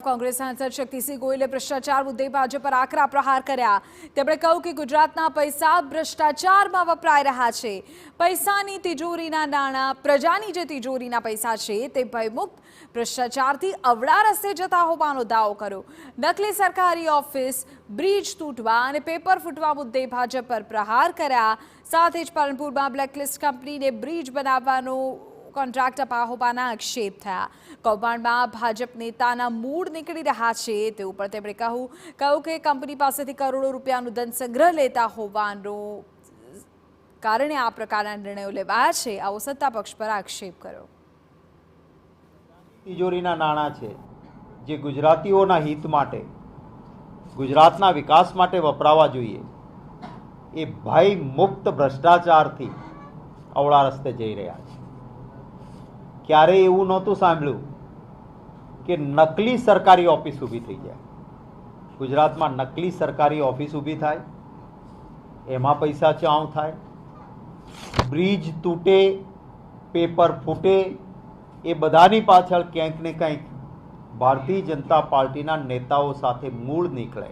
કોંગ્રેસ સાંસદ શક્તિસિંહ ગોયલે ભ્રષ્ટાચાર મુદ્દે ભાજપ પર આકરા પ્રહાર કર્યા। તેમણે કહ્યું કે ગુજરાતના પૈસા ભ્રષ્ટાચારમાં વપરાઈ રહ્યા છે। પૈસાની તિજોરીના નાણાં પ્રજાની જે તિજોરીના પૈસા છે તે ભયમુક્ત ભ્રષ્ટાચારથી અવળા રસ્તે જતા હોવાનો દાવો કર્યો। નકલી સરકારી ઓફિસ, બ્રિજ તૂટવા અને પેપર ફૂટવા મુદ્દે ભાજપ પર પ્રહાર કર્યા। સાથે જ પાલનપુરમાં બ્લેકલિસ્ટ કંપનીને બ્રિજ બનાવવાનો કોન્ટ્રાક્ટ અપાયો હોવાના આક્ષેપ થયા। કૌભાંડમાં ભાજપ નેતાના મૂળ નીકળી રહ્યા છે તેવું પણ તેમણે કહ્યું કે કંપની પાસેથી કરોડો રૂપિયાનું ધન સંગ્રહ લેતા હોવાનો કારણે આ પ્રકારના નિર્ણયો લેવાયા છે, આવો સત્તા પક્ષ પર આક્ષેપ કર્યો। તિજોરીના નાણાં છે જે ગુજરાતીઓના હિત માટે, ગુજરાતના વિકાસ માટે વપરાવા જોઈએ, એ ભય મુક્ત ભ્રષ્ટાચારથી અવળા રસ્તે જઈ રહ્યા છે। ક્યારેય એવું નહોતું સાંભળ્યું કે નકલી સરકારી ઓફિસ ઊભી થઈ જાય। ગુજરાતમાં નકલી સરકારી ઓફિસ ઊભી થાય, એમાં પૈસા ચાઉ થાય, બ્રિજ તૂટે, પેપર ફૂટે, એ બધાની પાછળ ક્યાંક ને ક્યાંક ભારતીય જનતા પાર્ટીના નેતાઓ સાથે મૂળ નીકળે।